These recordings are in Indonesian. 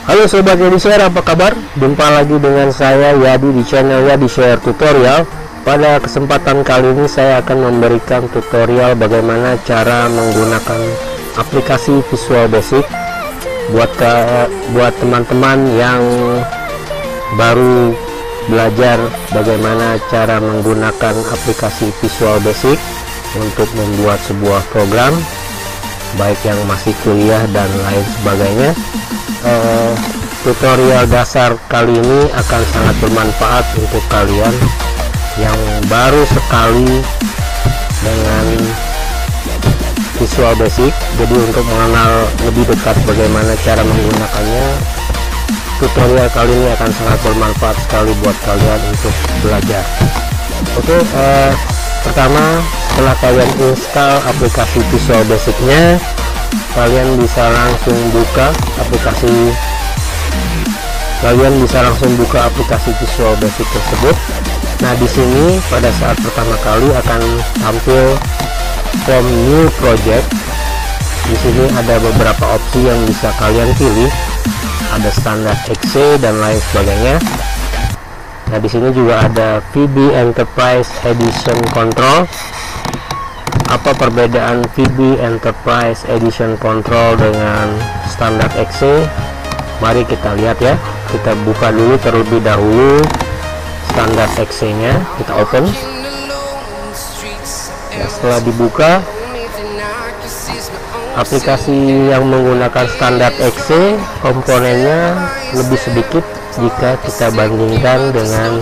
Halo sobat YadiShare, apa kabar? Jumpa lagi dengan saya Yadi di channel YadiShare Tutorial. Pada kesempatan kali ini saya akan memberikan tutorial bagaimana cara menggunakan aplikasi Visual Basic buat teman-teman yang baru belajar bagaimana cara menggunakan aplikasi Visual Basic untuk membuat sebuah program, baik yang masih kuliah dan lain sebagainya. Tutorial dasar kali ini akan sangat bermanfaat untuk kalian yang baru sekali dengan Visual Basic. Jadi untuk mengenal lebih dekat bagaimana cara menggunakannya, tutorial kali ini akan sangat bermanfaat sekali buat kalian untuk belajar. Oke, pertama setelah kalian install aplikasi Visual Basic-nya, kalian bisa langsung buka aplikasi Visual Basic tersebut. Nah, di sini pada saat pertama kali akan tampil from new project. Di sini ada beberapa opsi yang bisa kalian pilih, ada standar exe dan lain sebagainya. Nah, di sini juga ada VB Enterprise Edition Control. Apa perbedaan VB Enterprise Edition Control dengan standar exe? Mari kita lihat ya. Kita buka dulu terlebih dahulu standar exe nya, kita open ya. Setelah dibuka, aplikasi yang menggunakan standar exe komponennya lebih sedikit jika kita bandingkan dengan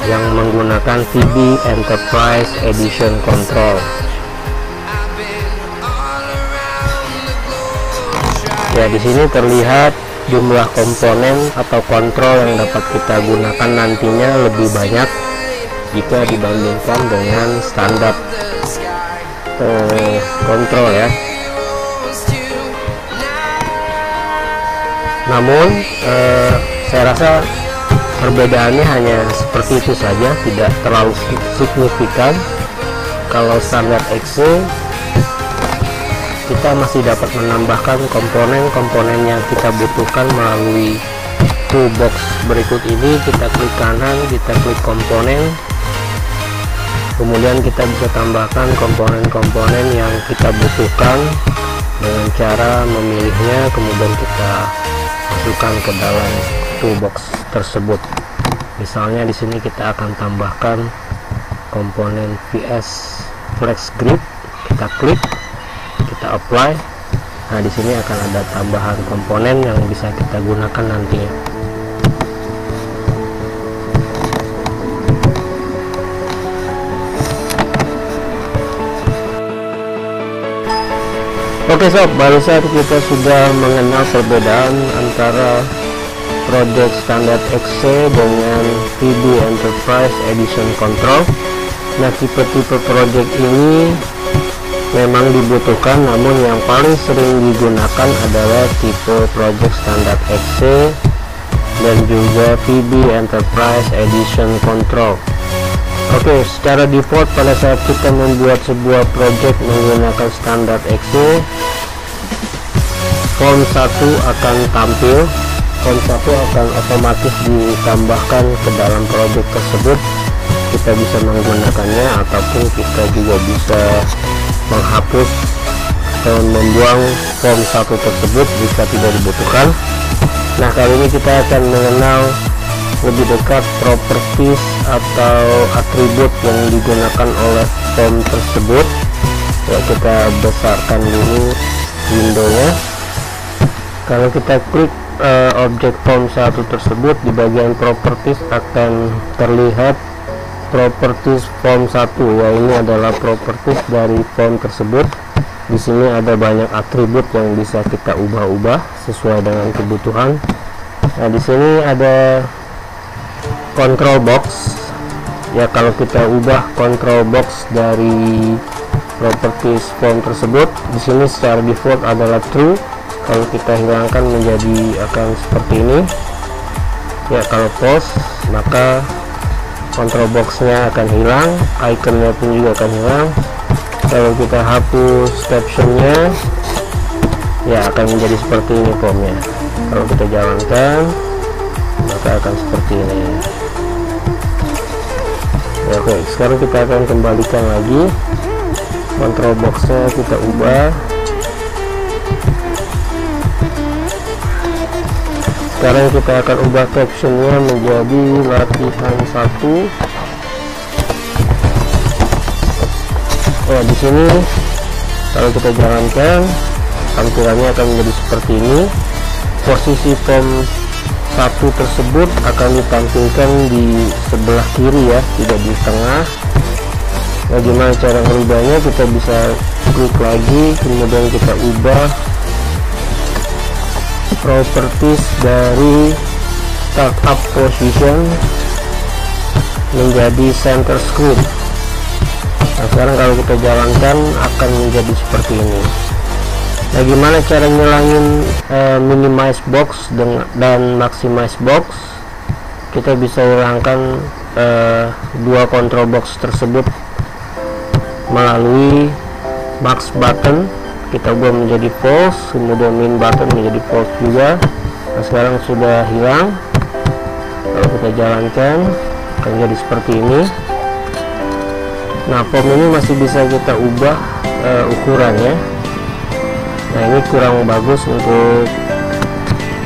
yang menggunakan VB Enterprise Edition Control. Ya, di sini terlihat jumlah komponen atau kontrol yang dapat kita gunakan nantinya lebih banyak jika dibandingkan dengan standar kontrol ya. Namun saya rasa perbedaannya hanya seperti itu saja, tidak terlalu signifikan. Kalau standar exe, kita masih dapat menambahkan komponen-komponen yang kita butuhkan melalui toolbox berikut ini. Kita klik kanan, kita klik komponen, kemudian kita bisa tambahkan komponen-komponen yang kita butuhkan dengan cara memilihnya, kemudian kita masukkan ke dalam toolbox tersebut. Misalnya di sini kita akan tambahkan komponen VS Flex Grid, kita klik, kita apply. Nah, di sini akan ada tambahan komponen yang bisa kita gunakan nantinya. Oke sob, barusan kita sudah mengenal perbedaan antara project standard exe dengan VB Enterprise Edition Control. Nah, tipe-tipe project ini memang dibutuhkan, namun yang paling sering digunakan adalah tipe project standard exe dan juga VB Enterprise Edition Control. Oke, secara default pada saat kita membuat sebuah project menggunakan standar exe, form 1 akan tampil. Form 1 akan otomatis ditambahkan ke dalam project tersebut. Kita bisa menggunakannya ataupun kita juga bisa menghapus atau membuang form 1 tersebut jika tidak dibutuhkan. Nah, kali ini kita akan mengenal lebih dekat properties atau atribut yang digunakan oleh form tersebut ya. Kita besarkan dulu windownya. Kalau kita klik objek form 1 tersebut, di bagian properties akan terlihat properties form 1 ya. Ini adalah properties dari form tersebut. Di sini ada banyak atribut yang bisa kita ubah-ubah sesuai dengan kebutuhan. Nah, di sini ada control box ya. Kalau kita ubah control box dari properties form tersebut, di sini secara default adalah true. Kalau kita hilangkan menjadi akan seperti ini ya. Kalau false, maka control boxnya akan hilang, iconnya pun juga akan hilang. Kalau kita hapus captionnya, ya akan menjadi seperti ini formnya. Kalau kita jalankan maka akan seperti ini ya. Oke, sekarang kita akan kembalikan lagi control boxnya, kita ubah. Sekarang kita akan ubah captionnya menjadi latihan 1. Oh, di sini kalau kita jalankan tampilannya akan menjadi seperti ini. Posisi form 1 tersebut akan ditampilkan di sebelah kiri ya, tidak di tengah. Bagaimana cara merubahnya? Kita bisa klik lagi, kemudian kita ubah properties dari startup position menjadi center screen. Nah, sekarang kalau kita jalankan akan menjadi seperti ini. Nah, gimana cara ngilangin minimize box dan maximize box? Kita bisa hilangkan dua control box tersebut melalui max button. Kita ubah menjadi false, kemudian min button menjadi false juga. Nah, sekarang sudah hilang. Kalau kita jalankan akan jadi seperti ini. Nah, form ini masih bisa kita ubah ukurannya. Nah, ini kurang bagus untuk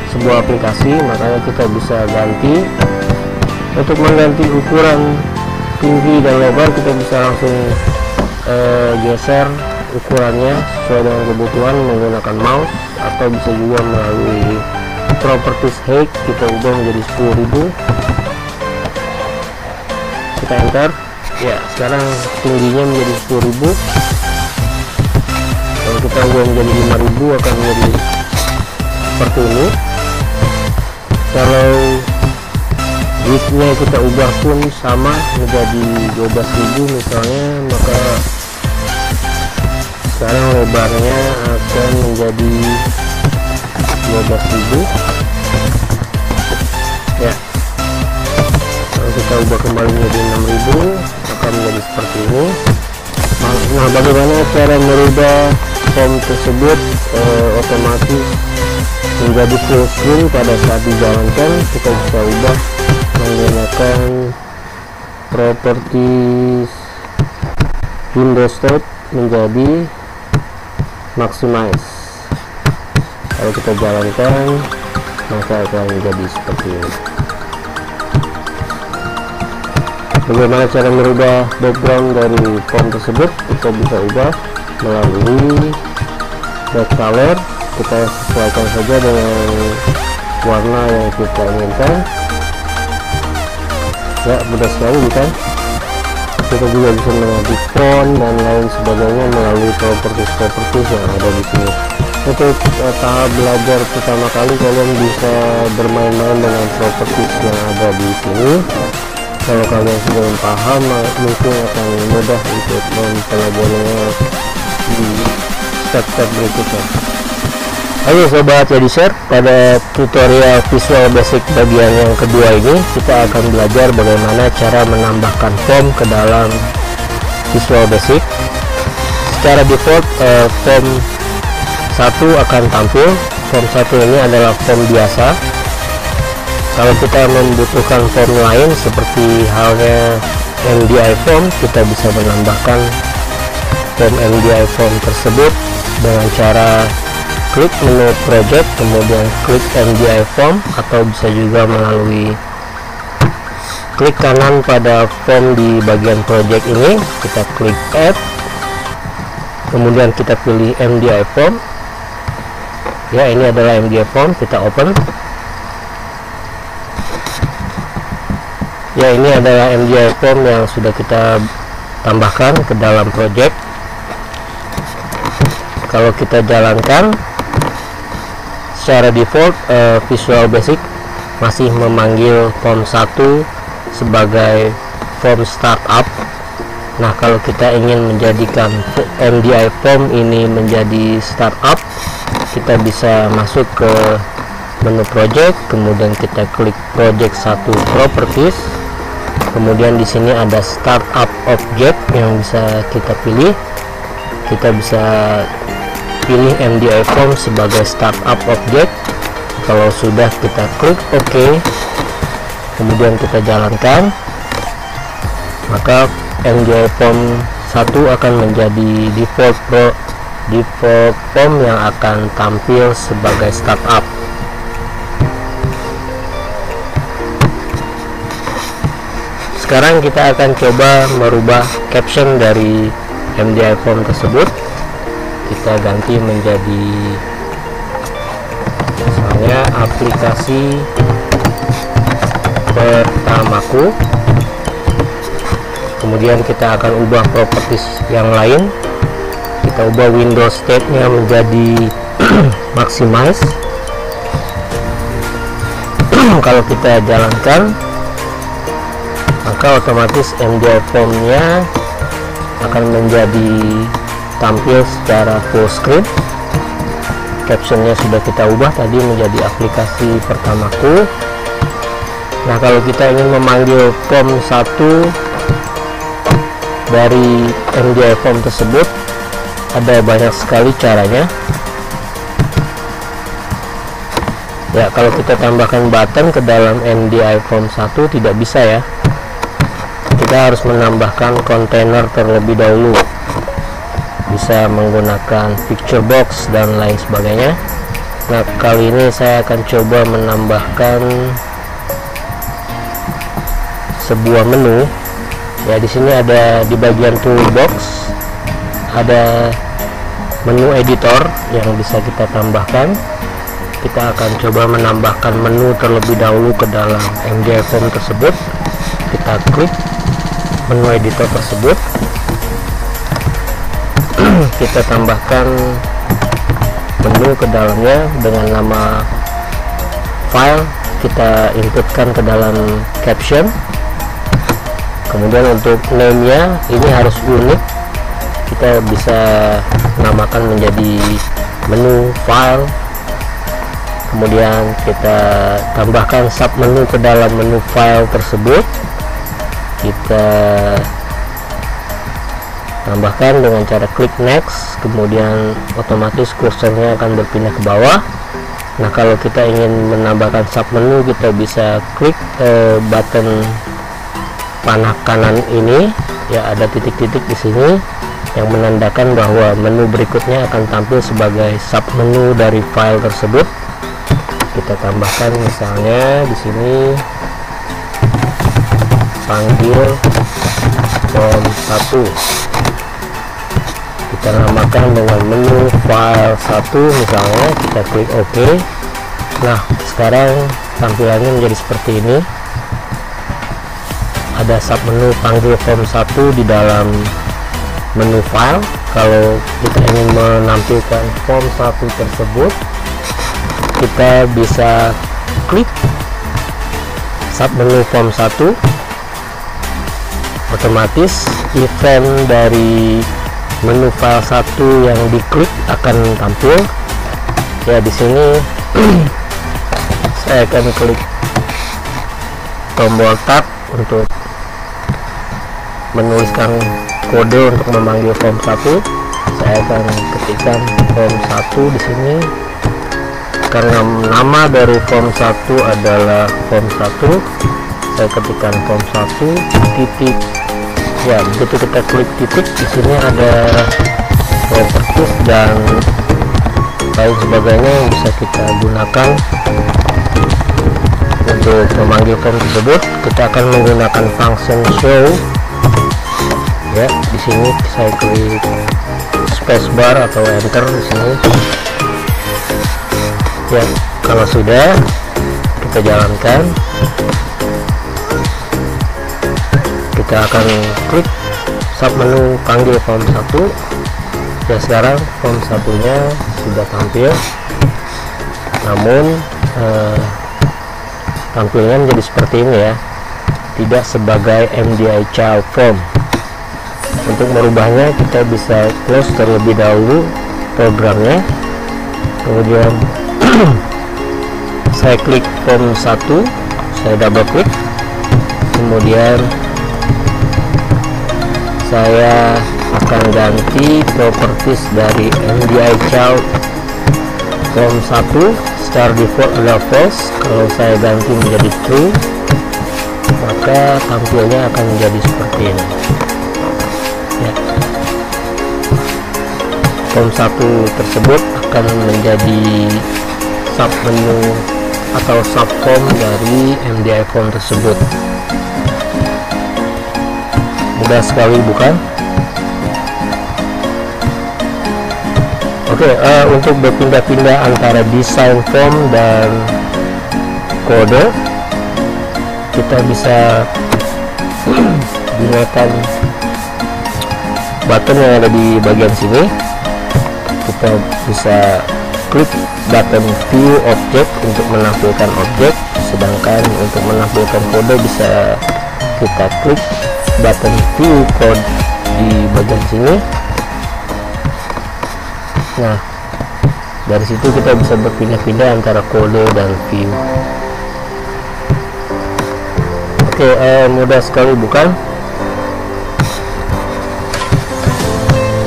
sebuah aplikasi, makanya kita bisa ganti. Untuk mengganti ukuran tinggi dan lebar, kita bisa langsung geser ukurannya sesuai dengan kebutuhan menggunakan mouse, atau bisa juga melalui properties height kita ubah menjadi 10.000. Kita enter ya. Sekarang tingginya menjadi 10.000. Kalau kita ubah menjadi 5.000 akan menjadi seperti ini. Kalau widthnya kita ubah pun sama menjadi 12.000 misalnya, maka sekarang lebarnya akan menjadi 12.000 ya. Kalau kita ubah kembali menjadi 6.000 akan menjadi seperti ini. Nah, bagaimana cara merubah form tersebut otomatis menjadi full screen pada saat dijalankan? Kita bisa ubah menggunakan properties Windows State menjadi maximize. Kalau kita jalankan maka akan menjadi seperti ini. Bagaimana cara merubah background dari form tersebut? Kita bisa ubah melalui back color. Kita sesuaikan saja dengan warna yang kita inginkan ya, mudah sekali bukan? Kita juga bisa mengganti font dan lain sebagainya melalui properties yang ada di sini. Untuk tahap belajar pertama kali, kalian bisa bermain-main dengan properties yang ada di sini. Kalau kalian sudah paham, mungkin akan mudah untuk mempelajarinya di step-step berikutnya. Ayo sobat Edisher, pada tutorial Visual Basic bagian yang kedua ini kita akan belajar bagaimana cara menambahkan form ke dalam Visual Basic. Secara default form 1 akan tampil. Form 1 ini adalah form biasa. Kalau kita membutuhkan form lain seperti halnya MDI form, kita bisa menambahkan form MDI form tersebut dengan cara klik menu project, kemudian klik MDI form, atau bisa juga melalui klik kanan pada form di bagian project ini, kita klik add, kemudian kita pilih MDI form ya. Ini adalah MDI form, kita open ya. Ini adalah MDI form yang sudah kita tambahkan ke dalam project. Kalau kita jalankan secara default, Visual Basic masih memanggil form 1 sebagai form startup. Nah, kalau kita ingin menjadikan MDI form ini menjadi startup, kita bisa masuk ke menu project, kemudian kita klik project 1 properties, kemudian di sini ada startup object yang bisa kita pilih. Kita bisa pilih MDI form sebagai startup object. Kalau sudah, kita klik OK, kemudian kita jalankan, maka MDI form 1 akan menjadi default form yang akan tampil sebagai startup. Sekarang kita akan coba merubah caption dari MDI form tersebut. Kita ganti menjadi misalnya aplikasi pertamaku. Kemudian kita akan ubah properties yang lain. Kita ubah Windows state-nya menjadi maximize. Kalau kita jalankan, maka otomatis MDI form-nya akan menjadi tampil secara full screen. Captionnya sudah kita ubah tadi menjadi aplikasi pertamaku. Nah, kalau kita ingin memanggil form 1 dari MDI form tersebut, ada banyak sekali caranya. Ya, kalau kita tambahkan button ke dalam MDI form 1 tidak bisa ya. Kita harus menambahkan kontainer terlebih dahulu, bisa menggunakan picture box dan lain sebagainya. Nah, kali ini saya akan coba menambahkan sebuah menu. Ya, di sini ada di bagian toolbox ada menu editor yang bisa kita tambahkan. Kita akan coba menambahkan menu terlebih dahulu ke dalam MDI form tersebut. Kita klik menu editor tersebut, kita tambahkan menu ke dalamnya dengan nama file, kita inputkan ke dalam caption. Kemudian untuk name-nya ini harus unik, kita bisa namakan menjadi menu file. Kemudian kita tambahkan sub menu ke dalam menu file tersebut. Kita tambahkan dengan cara klik next, kemudian otomatis kursornya akan berpindah ke bawah. Nah, kalau kita ingin menambahkan sub menu, kita bisa klik button panah kanan ini ya, ada titik-titik di sini yang menandakan bahwa menu berikutnya akan tampil sebagai sub menu dari file tersebut. Kita tambahkan misalnya di sini panggil form 1, kita namakan dengan menu file 1 misalnya, kita klik OK. Nah, sekarang tampilannya menjadi seperti ini. Ada sub menu panggil form 1 di dalam menu file. Kalau kita ingin menampilkan form 1 tersebut, kita bisa klik sub menu form 1, otomatis event dari menu file 1 yang diklik akan tampil. Ya, di sini saya akan klik tombol tab untuk menuliskan kode untuk memanggil form 1. Saya akan ketikkan form 1 di sini. Karena nama dari form 1 adalah form 1, saya ketikkan form 1 titik. Ya, begitu kita klik titik, di sini ada properties dan lain sebagainya yang bisa kita gunakan untuk memanggil form tersebut. Kita akan menggunakan function show. Ya, di sini saya klik spacebar atau enter di sini. Ya, kalau sudah, kita jalankan. Kita akan klik sub menu panggil form 1. Ya, sekarang form 1-nya sudah tampil, namun tampilnya menjadi seperti ini ya, tidak sebagai MDI child form. Untuk merubahnya, kita bisa close terlebih dahulu programnya, kemudian saya klik form 1, saya double klik, kemudian saya akan ganti properties dari MDI child form 1 start default adalah false. Kalau saya ganti menjadi true, maka tampilnya akan menjadi seperti ini ya. Form 1 tersebut akan menjadi sub menu atau subform dari MDI form tersebut. Mudah sekali bukan? Oke, untuk berpindah-pindah antara desain form dan kode, kita bisa gunakan button yang ada di bagian sini. Kita bisa klik button view object untuk menampilkan objek, sedangkan untuk menampilkan kode bisa kita klik button view code di bagian sini. Nah, dari situ kita bisa berpindah-pindah antara kode dan view. Oke, mudah sekali bukan?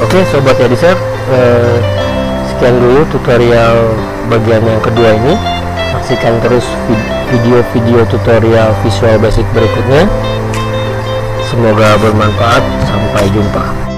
Oke sobat Ediser, sekian dulu tutorial bagian yang kedua ini. Saksikan terus video-video tutorial Visual Basic berikutnya. Semoga bermanfaat. Sampai jumpa.